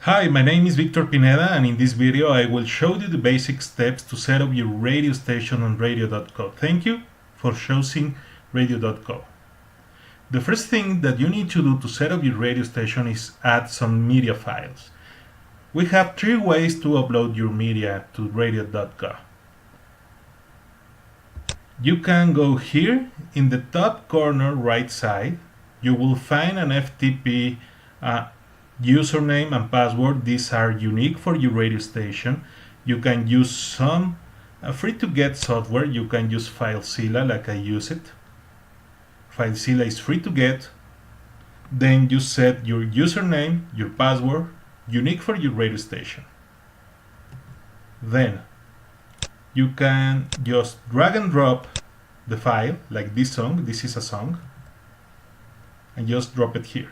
Hi, my name is Victor Pineda, and in this video I will show you the basic steps to set up your radio station on radio.co. Thank you for choosing radio.co. The first thing that you need to do to set up your radio station is add some media files. We have three ways to upload your media to radio.co. You can go here in the top corner right side. You will find an FTP username and password. These are unique for your radio station. You can use some free-to-get software. You can use FileZilla like I use it. FileZilla is free to get. Then you set your username, your password, unique for your radio station. Then you can just drag and drop the file, like this song. This is a song, and just drop it here.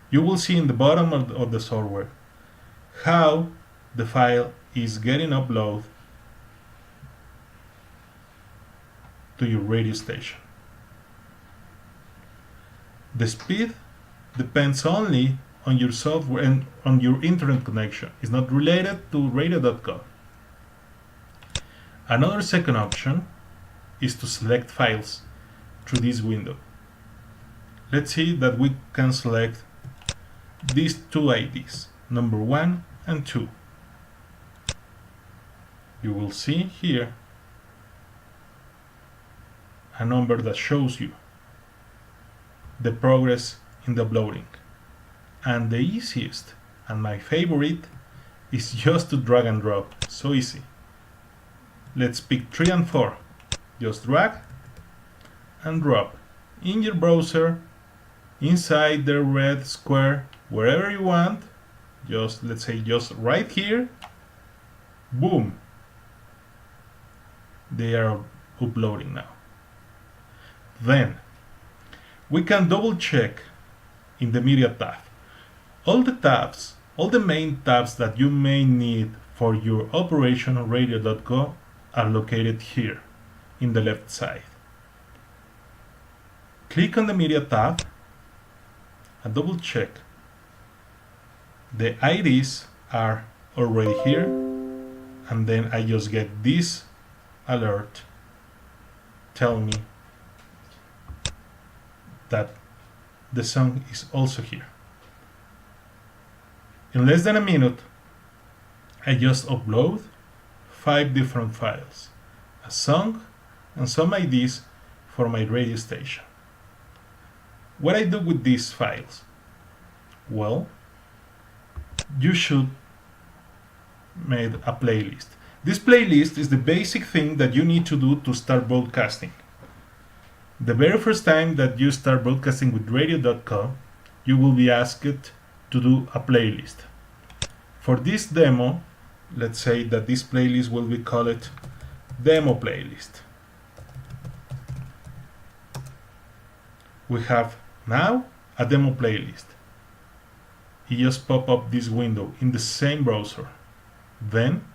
You will see in the bottom of the software how the file is getting uploaded to your radio station. The speed depends only on your software and on your internet connection. It's not related to radio.co. Another second option is to select files through this window. Let's see that we can select these two IDs, number 1 and 2. You will see here a number that shows you the progress in the uploading. And the easiest and my favorite is just to drag and drop. So easy. Let's pick 3 and 4. Just drag and drop in your browser, inside the red square, wherever you want. Just, let's say, just right here. Boom. They are uploading now. Then we can double check in the media tab. All the main tabs that you may need for your operation on radio.co are located here in the left side. Click on the media tab and double check. The IDs are already here, and then I just get this alert tell me that the song is also here. In less than a minute, I just upload 5 different files, a song and some IDs for my radio station. What I do with these files? Well, you should make a playlist. This playlist is the basic thing that you need to do to start broadcasting. The very first time that you start broadcasting with radio.co, you will be asked to do a playlist. For this demo, let's say that this playlist will be called demo playlist. We have now a demo playlist. You just pop up this window in the same browser. Then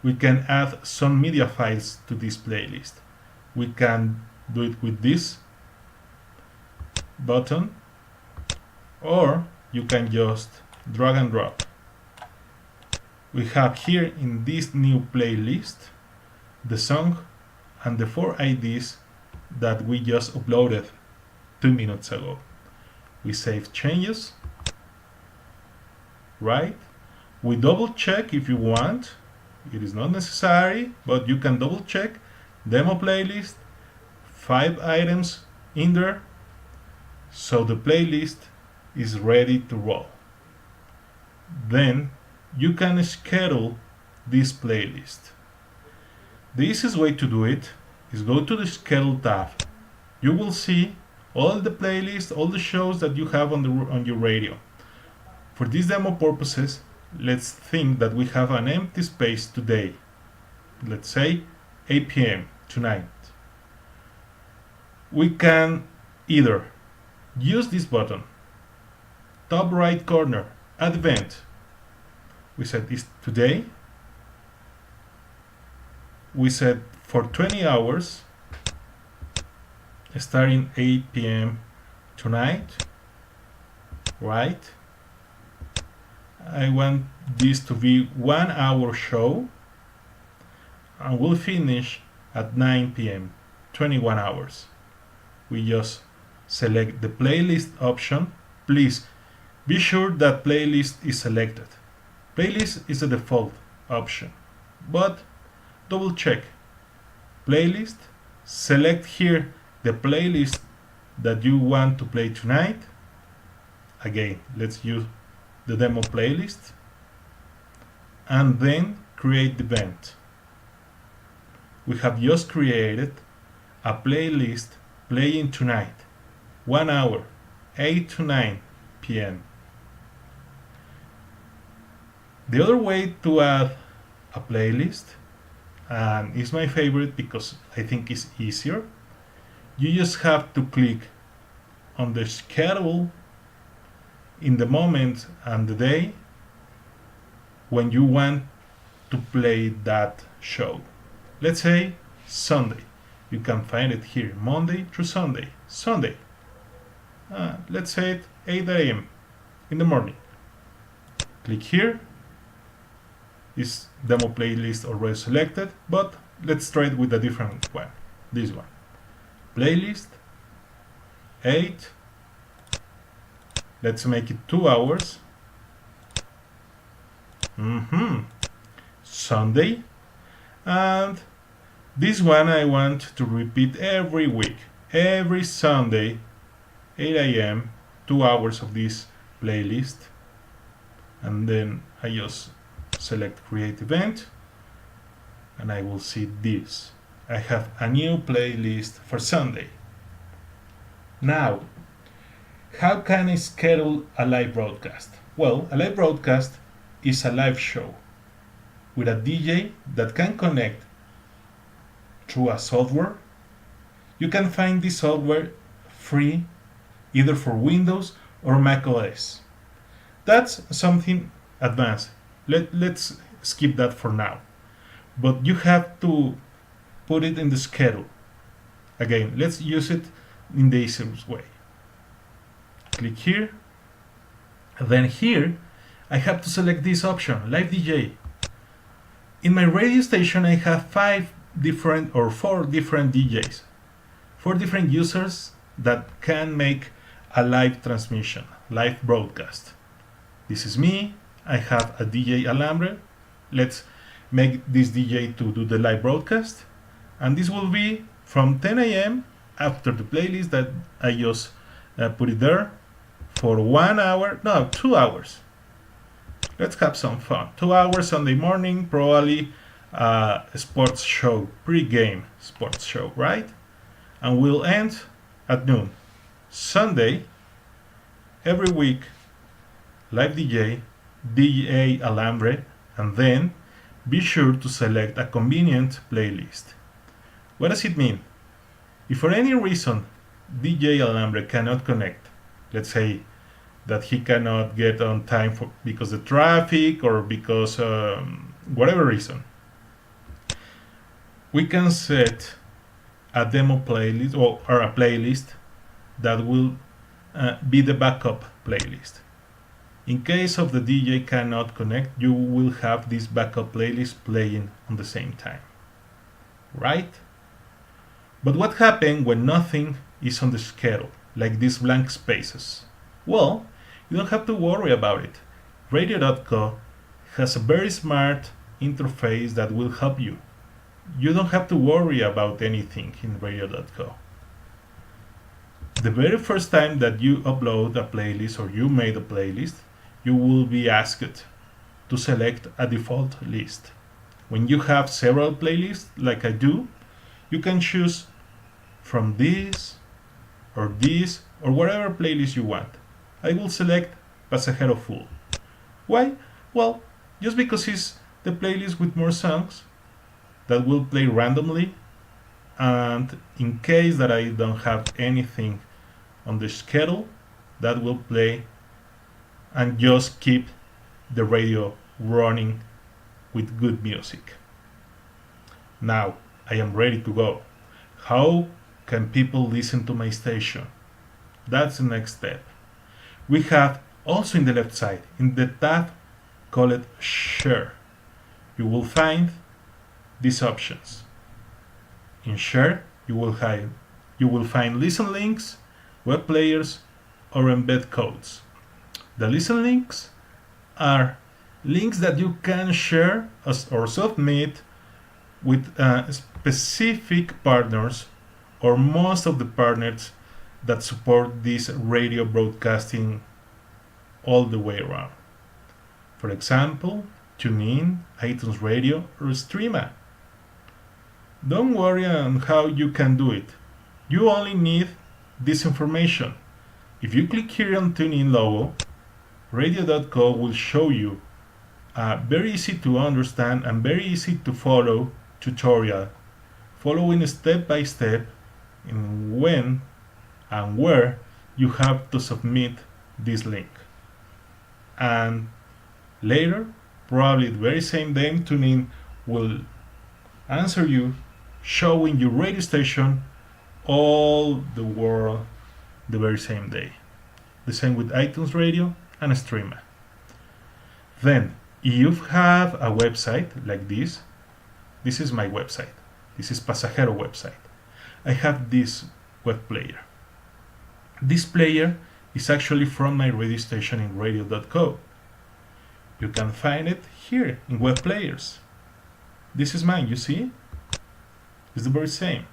we can add some media files to this playlist. We can do it with this button, or you can just drag and drop. We have here in this new playlist the song and the 4 IDs that we just uploaded 2 minutes ago. We save changes, right? We double check if you want. It is not necessary, but you can double check. Demo playlist, 5 items in there, so the playlist is ready to roll. Then you can schedule this playlist. The easiest way to do it is go to the schedule tab. You will see all the playlists, all the shows that you have on your radio. For these demo purposes, let's think that we have an empty space today. Let's say 8 p.m. tonight. We can either use this button, top right corner, add event. We set this today. We set for 20 hours, starting 8 p.m. tonight, right? I want this to be 1 hour show, and we'll finish at 9 p.m. 21 hours. We just select the playlist option. Please be sure that playlist is selected. Playlist is the default option, but double check. Playlist, select here the playlist that you want to play tonight. Again, let's use the demo playlist, and then create the event. We have just created a playlist playing tonight, 1 hour, 8 to 9 p.m. The other way to add a playlist, and it's my favorite because I think it's easier, you just have to click on the schedule in the moment and the day when you want to play that show. Let's say Sunday. You can find it here, Monday through Sunday. Sunday. Let's say it 8 a.m. in the morning. Click here. This demo playlist already selected, but let's try it with a different one. This one. Playlist 8. Let's make it 2 hours. Sunday. And this one I want to repeat every week. Every Sunday, 8 a.m., 2 hours of this playlist. And then I just select create event, and I will see this. I have a new playlist for Sunday. Now, how can I schedule a live broadcast? Well, a live broadcast is a live show with a DJ that can connect through a software. You can find this software free either for Windows or Mac OS. That's something advanced. Let's skip that for now. But you have to put it in the schedule. Again, let's use it in the easiest way. Click here. Then here, I have to select this option, Live DJ. In my radio station, I have 4 different DJs, 4 different users that can make a live transmission, live broadcast. This is me. I have a DJ Alambre. Let's make this DJ to do the live broadcast. And this will be from 10 a.m. after the playlist that I just put it there for 1 hour, no, 2 hours. Let's have some fun. 2 hours Sunday morning, probably a sports show, pre-game sports show, right? And we'll end at noon. Sunday, every week, live DJ Alambre, and then be sure to select a convenient playlist. What does it mean? If for any reason DJ Alambre cannot connect, let's say that he cannot get on time because of traffic or because whatever reason, we can set a demo playlist or a playlist that will be the backup playlist. In case of the DJ cannot connect, you will have this backup playlist playing on the same time, right? But what happens when nothing is on the schedule, like these blank spaces? Well, you don't have to worry about it. Radio.co has a very smart interface that will help you. You don't have to worry about anything in Radio.co. The very first time that you upload a playlist or you made a playlist, you will be asked to select a default list. When you have several playlists, like I do, you can choose from this or whatever playlist you want. I will select Pasajero Full. Why? Well, just because it's the playlist with more songs that will play randomly, and in case that I don't have anything on the schedule, that will play and just keep the radio running with good music. Now I am ready to go. How can people listen to my station? That's the next step. We have also in the left side, in the tab called Share. You will find these options. In Share, you will find listen links, web players, or embed codes. The listen links are links that you can share or submit with specific partners or most of the partners that support this radio broadcasting all the way around. For example, TuneIn, iTunes Radio, or Streama. Don't worry on how you can do it. You only need this information. If you click here on TuneIn logo, radio.co will show you a very easy to understand and very easy to follow tutorial following step by step in when and where you have to submit this link. And later, probably the very same day, TuneIn will answer you showing your radio station all the world the very same day. The same with iTunes Radio and Streama. Then, if you have a website like this is my website. This is Pasajero website. I have this web player. This player is actually from my radio station in radio.co. You can find it here in web players. This is mine, you see? It's the very same.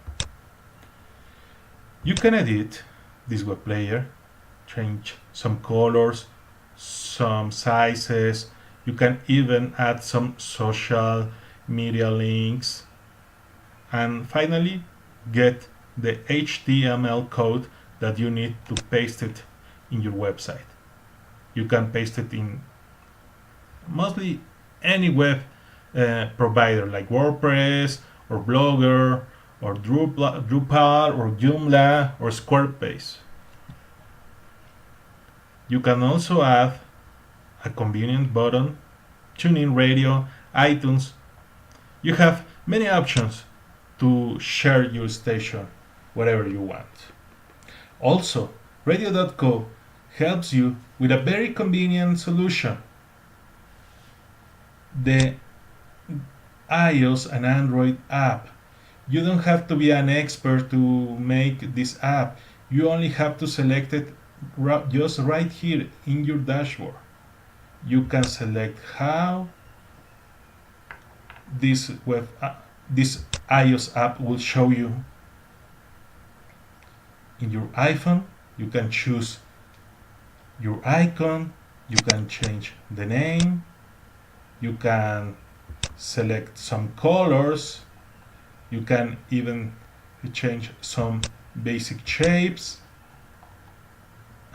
You can edit this web player, change some colors, some sizes. You can even add some social media links. And finally, get the HTML code that you need to paste it in your website. You can paste it in mostly any web provider like WordPress or Blogger or Drupal or Joomla or Squarespace. You can also add a convenient button, TuneIn Radio, iTunes. You have many options to share your station wherever you want. Also, radio.co helps you with a very convenient solution. The iOS and Android app. You don't have to be an expert to make this app. You only have to select it just right here in your dashboard. You can select how this iOS app will show you in your iPhone. You can choose your icon. You can change the name. You can select some colors. You can even change some basic shapes.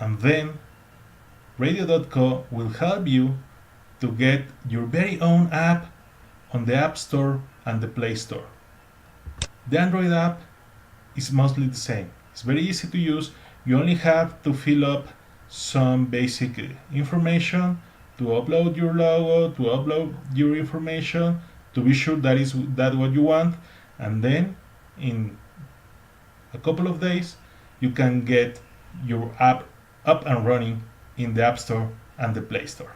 And then radio.co will help you to get your very own app on the App Store and the Play Store. The Android app is mostly the same. It's very easy to use. You only have to fill up some basic information, to upload your logo, to upload your information, to be sure that is what you want, and then in a couple of days you can get your app up and running in the App Store and the Play Store.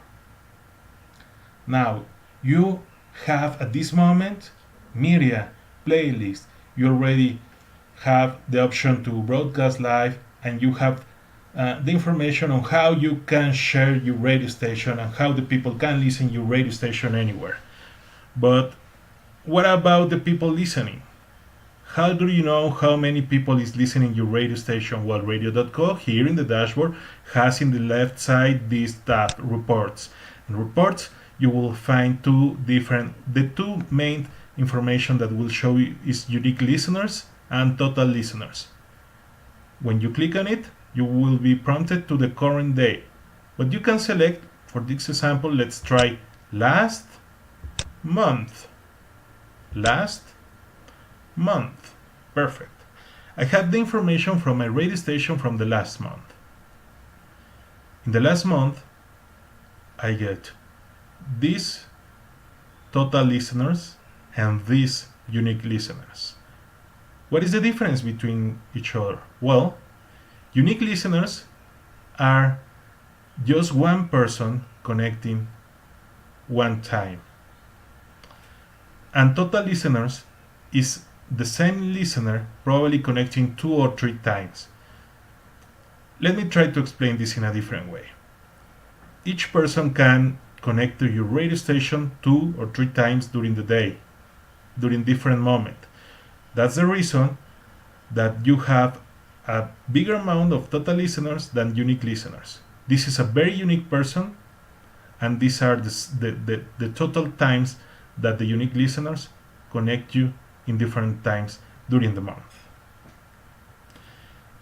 Now you have at this moment media, playlist. You already have the option to broadcast live, and you have the information on how you can share your radio station and how the people can listen your radio station anywhere. But what about the people listening? How do you know how many people is listening your radio station? Well, radio.co here in the dashboard has in the left side this tab, reports. In reports, you will find the two main information that will show you is unique listeners and total listeners. When you click on it, you will be prompted to the current day. But you can select, for this example, let's try last month. Last month. Perfect. I have the information from my radio station from the last month. In the last month, I get these total listeners and these unique listeners. What is the difference between each other? Well, unique listeners are just one person connecting one time. And total listeners is the same listener probably connecting 2 or 3 times. Let me try to explain this in a different way. Each person can connect to your radio station 2 or 3 times during the day, during different moments. That's the reason that you have a bigger amount of total listeners than unique listeners. This is a very unique person, and these are the total times that the unique listeners connect you in different times during the month.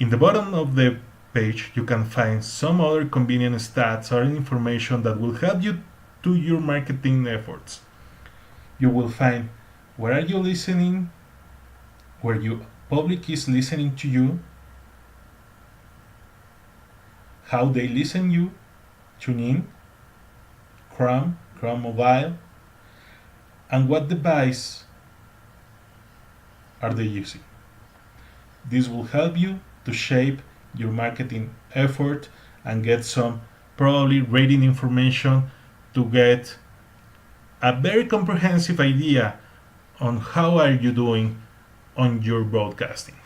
In the bottom of the page, you can find some other convenient stats or information that will help you to your marketing efforts. You will find where are you listening, where your public is listening to you, how they listen you, tune in, Chrome Mobile, and what device are they using. This will help you to shape your marketing effort and get some probably rating information to get a very comprehensive idea on how are you doing on your broadcasting.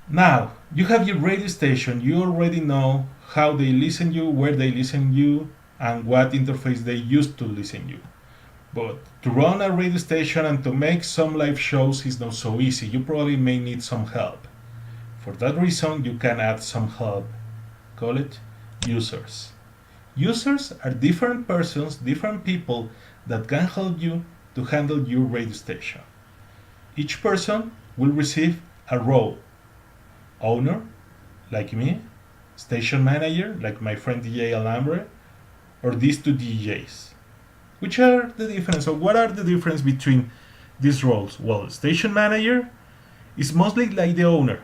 Now, you have your radio station. You already know how they listen you, where they listen you, and what interface they use to listen you. But to run a radio station and to make some live shows is not so easy. You probably may need some help. For that reason, you can add some help. Call it users. Users are different persons, different people that can help you to handle your radio station. Each person will receive a role. Owner, like me, station manager, like my friend DJ Alambre, or these 2 DJs. Which are the difference, or what are the difference between these roles? Well, station manager is mostly like the owner.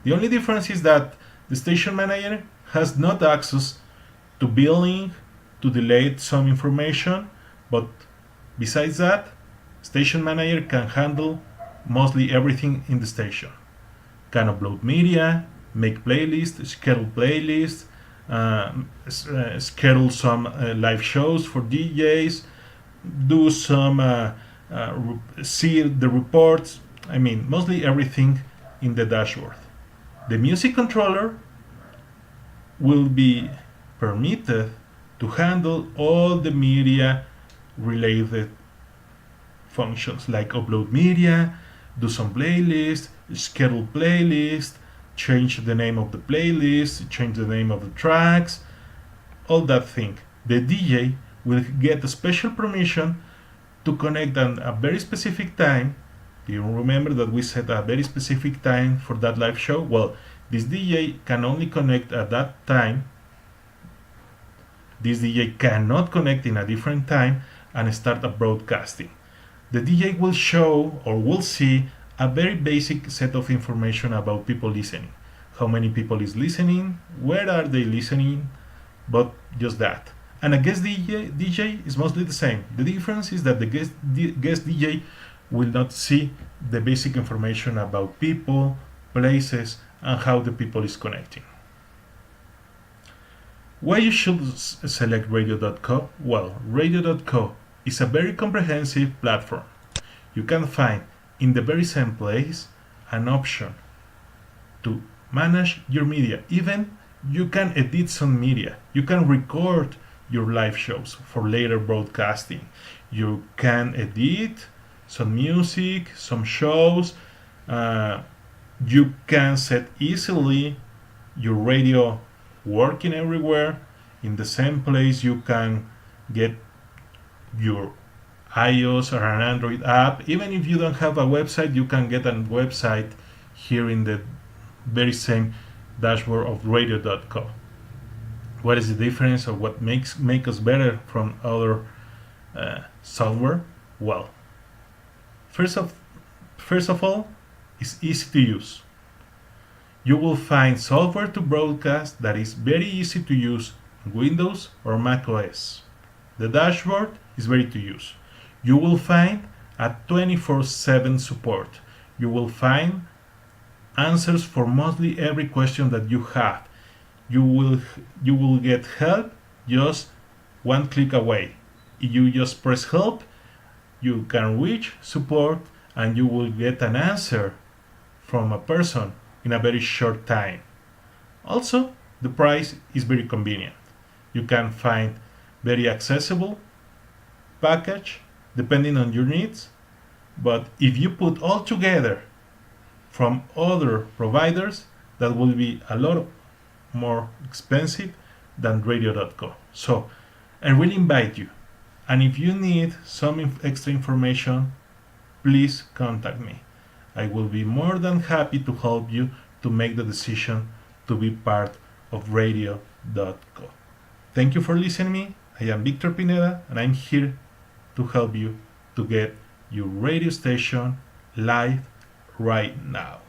The only difference is that the station manager has not access to billing, to delete some information, but besides that, station manager can handle mostly everything in the station. Can upload media, make playlists, schedule playlists, schedule some live shows for DJs, do some see the reports. I mean, mostly everything in the dashboard. The music controller will be permitted to handle all the media related functions like upload media, do some playlists, schedule playlists, change the name of the playlist, change the name of the tracks, all that thing. The DJ will get a special permission to connect at a very specific time. Do you remember that we set a very specific time for that live show? Well, this DJ can only connect at that time. This DJ cannot connect in a different time and start a broadcasting. The DJ will show or will see a very basic set of information about people listening. How many people is listening, where are they listening, but just that. And a guest DJ is mostly the same. The difference is that the guest DJ will not see the basic information about people, places, and how the people is connecting. Why you should select radio.co? Well, radio.co is a very comprehensive platform. You can find in the very same place an option to manage your media. Even you can edit some media. You can record your live shows for later broadcasting. You can edit some music, some shows. You can set easily your radio working everywhere. In the same place you can get your iOS or an Android app. Even if you don't have a website, you can get a website here in the very same dashboard of radio.co. What is the difference, or what makes us better from other software? Well, first of all, it's easy to use. You will find software to broadcast that is very easy to use in Windows or Mac OS. The dashboard is very to use. You will find a 24/7 support. You will find answers for mostly every question that you have. You will get help just one click away. If you just press help, you can reach support and you will get an answer from a person in a very short time. Also, the price is very convenient. You can find very accessible package depending on your needs, but if you put all together from other providers, that will be a lot more expensive than radio.co. So I really invite you, and if you need some extra information, please contact me. I will be more than happy to help you to make the decision to be part of radio.co. Thank you for listening to me. I am Victor Pineda, and I'm here to help you to get your radio station live right now.